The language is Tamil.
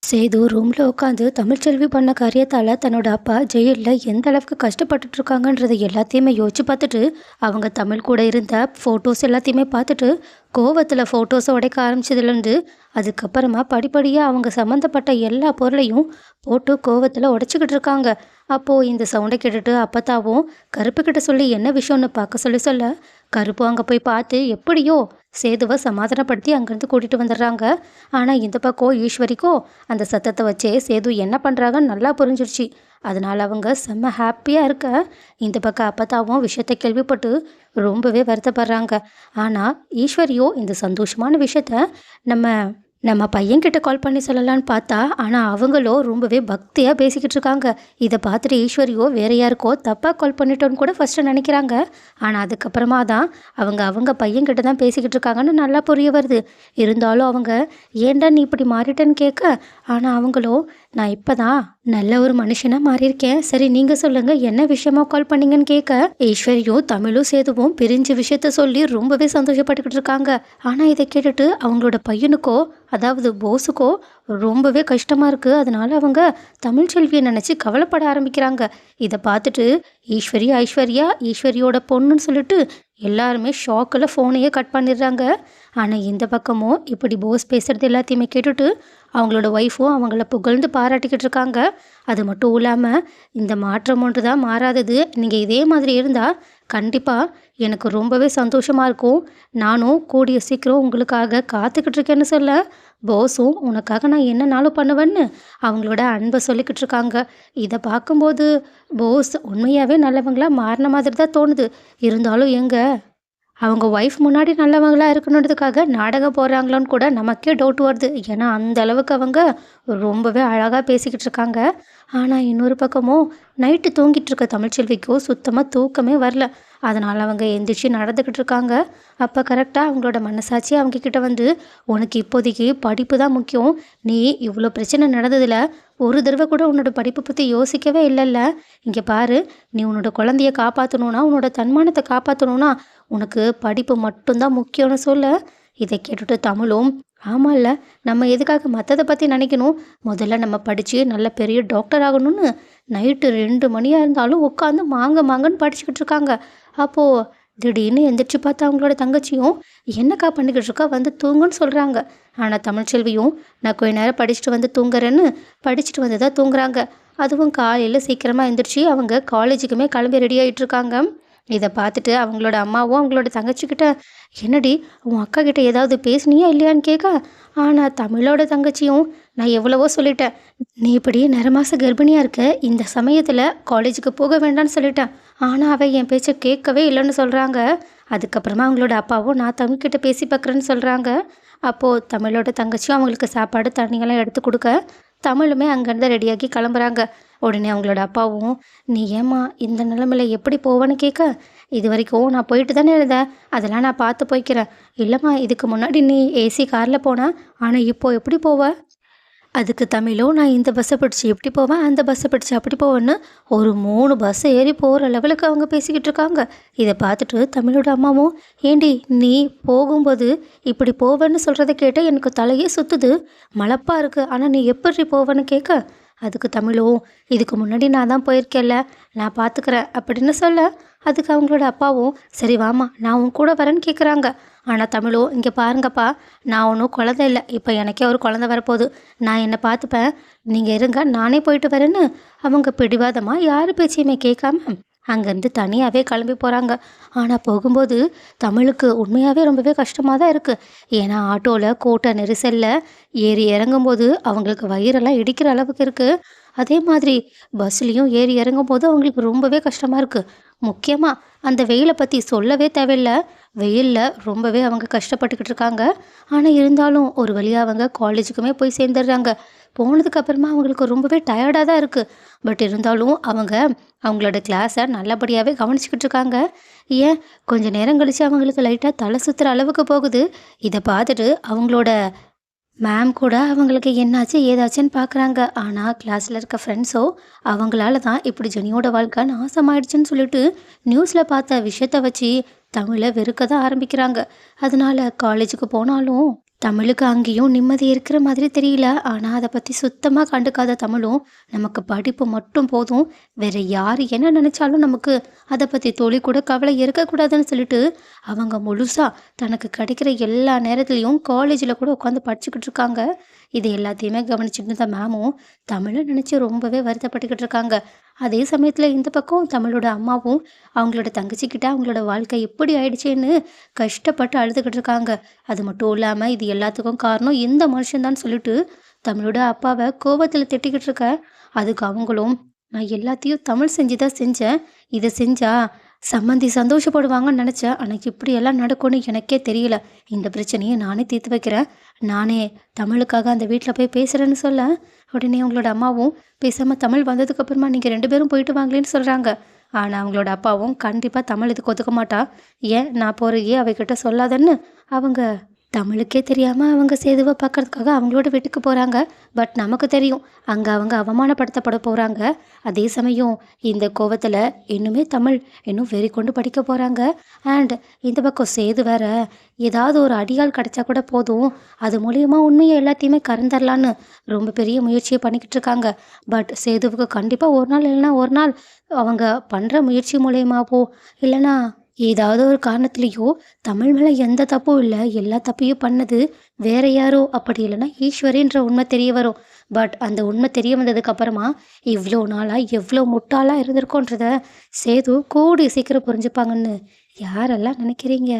சேது ரூம்ல உட்காந்து தமிழ்ச்செல்வி பண்ண காரியத்தால தன்னோட அப்பா ஜெயிலில் எந்த அளவுக்கு கஷ்டப்பட்டுட்டு இருக்காங்கன்றதை எல்லாத்தையுமே யோசிச்சு பார்த்துட்டு அவங்க தமிழ் கூட இருந்த ஃபோட்டோஸ் எல்லாத்தையுமே பார்த்துட்டு கோவத்தில் ஃபோட்டோஸை உடைக்க ஆரம்பிச்சதுலேருந்து அதுக்கப்புறமா படிப்படியாக அவங்க சம்மந்தப்பட்ட எல்லா பொருளையும் போட்டு கோவத்தில் உடைச்சிக்கிட்டு இருக்காங்க. அப்போது இந்த சவுண்டை கேட்டுட்டு அப்பத்தாவும் கருப்புக்கிட்ட சொல்லி என்ன விஷயம்னு பார்க்க சொல்லி சொல்ல கருப்பு அங்கே போய் பார்த்து எப்படியோ சேதுவை சமாதானப்படுத்தி அங்கேருந்து கூட்டிகிட்டு வந்துடுறாங்க. ஆனால் இந்த பக்கம் ஈஸ்வரிக்கோ அந்த சத்தத்தை வச்சே சேது என்ன பண்ணுறாங்கன்னு நல்லா புரிஞ்சிருச்சு. அதனால் அவங்க செம்ம ஹாப்பியாக இருக்க இந்த பக்கம் அப்பத்தாவும் விஷயத்தை கேள்விப்பட்டு ரொம்பவே வருத்தப்படுறாங்க. ஆனால் ஈஸ்வரியோ இந்த சந்தோஷமான விஷயத்த நம்ம நம்ம பையன்கிட்ட கால் பண்ணி சொல்லலான்னு பார்த்தா, ஆனால் அவங்களோ ரொம்பவே பக்தியாக பேசிக்கிட்டு இருக்காங்க. இதை பார்த்துட்டு ஈஸ்வரியோ வேற யாருக்கோ தப்பாக கால் பண்ணிட்டோன்னு கூட ஃபஸ்ட்டு நினைக்கிறாங்க. ஆனால் அதுக்கப்புறமா தான் அவங்க பையன்கிட்ட தான் பேசிக்கிட்டு இருக்காங்கன்னு நல்லா புரிய வருது. இருந்தாலும் அவங்க ஏன்டா நீ இப்படி மாறிட்டேன்னு கேட்க, ஆனால் அவங்களோ நான் இப்போ தான் நல்ல ஒரு மனுஷனாக மாறியிருக்கேன், சரி நீங்கள் சொல்லுங்கள் என்ன விஷயமா கால் பண்ணீங்கன்னு கேட்க ஈஸ்வரியும் தமிழும் சேதுவும் பிரிஞ்ச விஷயத்த சொல்லி ரொம்பவே சந்தோஷப்பட்டுக்கிட்டு இருக்காங்க. ஆனால் இதை கேட்டுட்டு அவங்களோட பையனுக்கோ அதாவது போஸுக்கோ ரொம்பவே கஷ்டமாக இருக்குது. அதனால அவங்க தமிழ்ச்செல்வியை நினச்சி கவலைப்பட ஆரம்பிக்கிறாங்க. இதை பார்த்துட்டு ஈஸ்வரியோட பொண்ணுன்னு சொல்லிட்டு எல்லாருமே ஷாக்கில் ஃபோனையே கட் பண்ணிடுறாங்க. ஆனால் இந்த பக்கமும் இப்படி போஸ் பேசுகிறது எல்லாத்தையுமே கேட்டுட்டு அவங்களோட ஒய்ஃபும் அவங்கள புகழ்ந்து பாராட்டிக்கிட்டு இருக்காங்க. அது மட்டும் இல்லாமல் இந்த மாற்றம் ஒன்று தான் மாறாதது, நீங்கள் இதே மாதிரி இருந்தால் கண்டிப்பாக எனக்கு ரொம்பவே சந்தோஷமாக இருக்கும், நானும் கூடிய சீக்கிரம் உங்களுக்காக காத்துக்கிட்டு இருக்கேன்னு சொல்ல போஸும் உனக்காக நான் என்னனாலும் பண்ணுவேன்னு அவங்களோட அன்பை சொல்லிக்கிட்டு இருக்காங்க. இதை பார்க்கும்போது போஸ் உண்மையாகவே நல்லவங்களா மாறின மாதிரி தான் தோணுது. இருந்தாலும் அவங்க ஒய்ஃப் முன்னாடி நல்லவங்களா இருக்கணுன்றதுக்காக நாடகம் போடுறாங்களோன்னு கூட நமக்கே டவுட் வருது. ஏன்னா அந்த அளவுக்கு அவங்க ரொம்பவே அழகாக பேசிக்கிட்டு இருக்காங்க. ஆனால் இன்னொரு பக்கமும் நைட்டு தூங்கிட்டு இருக்க தமிழ்ச்செல்விக்கோ சுத்தமாக தூக்கமே வரல. அதனால் அவங்க எந்திரிச்சு நடந்துக்கிட்டு இருக்காங்க. அப்போ கரெக்டாக அவங்களோட மனசாட்சி அவங்கக்கிட்ட வந்து உனக்கு இப்போதைக்கு படிப்பு தான் முக்கியம், நீ இவ்வளோ பிரச்சனை நடந்ததில் ஒரு தடவை கூட உன்னோட படிப்பை பற்றி யோசிக்கவே இல்லைல்ல, இங்கே பாரு, நீ உன்னோட குழந்தைய காப்பாற்றணுன்னா உன்னோட தன்மானத்தை காப்பாற்றணுன்னா உனக்கு படிப்பு மட்டும்தான் முக்கியம்னு சொல்ல இதை கேட்டுட்டு தமிழும் ஆமாம்ல, நம்ம எதுக்காக மற்றதை பற்றி நினைக்கணும், முதல்ல நம்ம படித்து நல்ல பெரிய டாக்டர் ஆகணும்னு நைட்டு 2 மணியாக இருந்தாலும் உட்காந்து மாங்கன்னு படிச்சுக்கிட்டு இருக்காங்க. அப்போது திடீர்னு எந்திரிச்சு பார்த்தா அவங்களோட தங்கச்சியும் என்னக்கா பண்ணிக்கிட்டு இருக்கா, வந்து தூங்குன்னு சொல்கிறாங்க. ஆனால் தமிழ்ச்செல்வியும் நான் கொஞ்ச நேரம் படிச்சுட்டு வந்து தூங்குறேன்னு படிச்சுட்டு வந்து தான் தூங்குறாங்க. அதுவும் காலையில் சீக்கிரமாக எந்திரிச்சு அவங்க காலேஜுக்குமே கிளம்பி ரெடி ஆகிட்டு இருக்காங்க. இதை பார்த்துட்டு அவங்களோட அம்மாவும் அவங்களோட தங்கச்சிக்கிட்ட என்னடி உன் அக்கா கிட்ட ஏதாவது பேசுனியா இல்லையான்னு கேட்க, ஆனால் தமிழோட தங்கச்சியும் நான் எவ்வளவோ சொல்லிட்டேன், நீ இப்படி நிறமாச கர்ப்பிணியாக இருக்க இந்த சமயத்தில் காலேஜுக்கு போக வேண்டாம்னு சொல்லிட்டேன், ஆனால் அவள் என் பேச்சை கேட்கவே இல்லைன்னு சொல்கிறாங்க. அதுக்கப்புறமா அவங்களோட அப்பாவும் நான் தமிழ்கிட்ட பேசி பார்க்குறேன்னு சொல்கிறாங்க. அப்போது தமிழோட தங்கச்சியும் அவங்களுக்கு சாப்பாடு தண்ணியெல்லாம் எடுத்து கொடுக்க தமிழுமே அங்கேருந்து ரெடியாகி கிளம்புறாங்க. உடனே அவங்களோட அப்பாவும் நீ ஏம்மா இந்த நிலைமையில எப்படி போவேன்னு கேட்க, இது வரைக்கும் நான் போயிட்டு தானே இருந்தேன், அதெல்லாம் நான் பார்த்து போய்க்கிறேன். இல்லைம்மா, இதுக்கு முன்னாடி நீ ஏசி காரில் போன, ஆனால் இப்போ எப்படி போவ? அதுக்கு தமிழும் நான் இந்த பஸ்ஸை பிடிச்சி எப்படி போவேன், அந்த பஸ்ஸை பிடிச்சி அப்படி போவேன்னு ஒரு 3 பஸ்ஸை ஏறி போகிற லெவலுக்கு அவங்க பேசிக்கிட்டு இருக்காங்க. இதை பார்த்துட்டு தமிழோட அம்மாவும் ஏண்டி நீ போகும்போது இப்படி போவேன்னு சொல்கிறத கேட்டு எனக்கு தலையே சுற்றுது, மலப்பாக இருக்குது, ஆனால் நீ எப்படி போவேன்னு கேட்க, அதுக்கு தமிழும் இதுக்கு முன்னாடி நான் தான் போயிருக்கேன்ல, நான் பார்த்துக்கிறேன் அப்படின்னு சொல்ல அதுக்கு அவங்களோட அப்பாவும் சரி வாமா நான் உன் கூட வரேன்னு கேட்குறாங்க. ஆனால் தமிழும் இங்கே பாருங்கப்பா, நான் ஒன்றும் குழந்தை இல்லை, இப்போ எனக்கே ஒரு குழந்தை வரப்போகுது, நான் என்னை பார்த்துப்பேன், நீங்கள் இருங்க நானே போயிட்டு வரேன்னு அவங்க பிடிவாதமாக யார் பேச்சையுமே கேட்காம அங்கேருந்து தனியாகவே கிளம்பி போகிறாங்க. ஆனால் போகும்போது தமிழுக்கு உண்மையாகவே ரொம்பவே கஷ்டமாக தான் இருக்குது. ஏன்னா ஆட்டோவில் கூட்ட நெரிசலில் ஏறி இறங்கும்போது அவங்களுக்கு வயிறெல்லாம் இடிக்கிற அளவுக்கு இருக்குது. அதே மாதிரி பஸ்லேயும் ஏறி இறங்கும்போது அவங்களுக்கு ரொம்பவே கஷ்டமாக இருக்குது. முக்கியமாக அந்த வெயிலை பற்றி சொல்லவே தேவையில்லை, வெயிலில் ரொம்பவே அவங்க கஷ்டப்பட்டுக்கிட்டு இருக்காங்க. ஆனால் இருந்தாலும் ஒரு வழியாக அவங்க காலேஜுக்குமே போய் சேர்ந்துடுறாங்க. போனதுக்கப்புறமா அவங்களுக்கு ரொம்பவே டயர்டாக தான் இருக்குது. பட் இருந்தாலும் அவங்களோட கிளாஸை நல்லபடியாகவே கவனிச்சிக்கிட்டு இருக்காங்க. ஏன் கொஞ்சம் நேரம் கழித்து அவங்களுக்கு லைட்டாக தலை சுற்றுற அளவுக்கு போகுது. இதை பார்த்துட்டு அவங்களோட மேம் கூட அவங்களுக்கு என்னாச்சு ஏதாச்சுன்னு பார்க்குறாங்க. ஆனால் கிளாஸில் இருக்க ஃப்ரெண்ட்ஸோ அவங்களால தான் இப்படி ஜெனியோட வாழ்க்கை நாசமாயிடுச்சுன்னு சொல்லிட்டு நியூஸில் பார்த்த விஷயத்த வச்சு தமிழை வெறுக்க தான் ஆரம்பிக்கிறாங்க. அதனால காலேஜுக்கு போனாலும் தமிழுக்கு அங்கேயும் நிம்மதி இருக்கிற மாதிரி தெரியல. ஆனா, அத பத்தி சுத்தமா கண்டுக்காத தமிழும், நமக்கு படிப்பு மட்டும் போதும். வேற யாரு என்ன நெனச்சாலும் நமக்கு அத பத்தி துளி கூட கவலை இருக்கக்கூடாதுன்னு சொல்லிட்டு, அவங்க முழுசா தனக்கு கிடைக்கிற எல்லா நேரத்துலயும் காலேஜ்ல கூட உட்காந்து படிச்சுக்கிட்டு இருக்காங்க. இது எல்லாத்தையுமே கவனிச்சுட்டு இருந்த மேமும், தமிழ நெனச்சு ரொம்பவே வருத்தப்பட்டுக்கிட்டு இருக்காங்க. அதே சமயத்துல இந்த பக்கம் தமிழோட அம்மாவும், அவங்களோட தங்கச்சிகிட்ட அவங்களோட வாழ்க்கை எப்படி ஆயிடுச்சேன்னு கஷ்டப்பட்டு அழுதுகிட்டு இருக்காங்க. அது மட்டும் இல்லாம, இது எல்லாத்துக்கும் காரணம் இந்த மனுஷன் தான் சொல்லிட்டு, தமிழோட அப்பாவ கோவத்துல திட்டிக்கிட்டு இருக்க, அதுக்கு அவங்களும், "நான் எல்லாத்தையும் தமிழ் செஞ்சு தான் செஞ்சேன். இத செஞ்சா சம்மந்தி சந்தோஷப்படுவாங்கன்னு நெனச்சேன். ஆனா இப்படியெல்லாம் நடக்கும்னு எனக்கே தெரியல. இந்த பிரச்சனைய நானே தீர்த்து வைக்கிறேன். நானே தமிழுக்காக அந்த வீட்ல போய் பேசுறேன்னு" சொல்ல, உடனே அவங்களோட அம்மாவும், "பேசாம தமிழ் வந்ததுக்கு அப்புறமா நீங்க 2 பேரும் போயிட்டு வாங்களேன்னு" சொல்றாங்க. ஆனா அவங்களோட அப்பாவும், "கண்டிப்பா தமிழ் இதுக்கு ஒத்துக்க மாட்டா. ஏன் நான் போறதையே அவகிட்ட சொல்லாதன்னு" அவங்க தமிழுக்கே தெரியாம அவங்க சேதுவ பார்க்கறதுக்காக அவங்களோட வீட்டுக்கு போறாங்க. பட் நமக்கு தெரியும், அங்க அவங்க அவமானப்படுத்தப்பட போறாங்க. அதே சமயம் இந்த கோவத்துல இன்னுமே தமிழ் இன்னும் வெறிகொண்டு படிக்க போறாங்க. அண்ட் இந்த பக்கம் சேது வேற ஏதாவது ஒரு அடியாள் கிடைச்சா கூட போதும். அது மூலியமா உண்மைய எல்லாத்தையுமே கறந்தரலான்னு ரொம்ப பெரிய முயற்சிய பண்ணிக்கிட்டு இருக்காங்க. பட் சேதுவுக்கு கண்டிப்பா ஒரு நாள் இல்லைன்னா ஒரு நாள் அவங்க பண்ற முயற்சி மூலியமாவோ, இல்லைன்னா ஏதாவது ஒரு காரணத்திலயோ தமிழ் மேல எந்த தப்பும் இல்ல. எல்லா தப்பையும் பண்ணது வேற யாரோ, அப்படி இல்லைன்னா ஈஸ்வரின்ற உண்மை தெரிய வரும். பட் அந்த உண்மை தெரிய வந்ததுக்கு அப்புறமா, இவ்ளோ நாளா எவ்ளோ முட்டாளா இருந்திருக்கோன்றத சேது கூடிய சீக்கிரம் புரிஞ்சுப்பாங்கன்னு யாரெல்லாம் நினைக்கிறீங்க?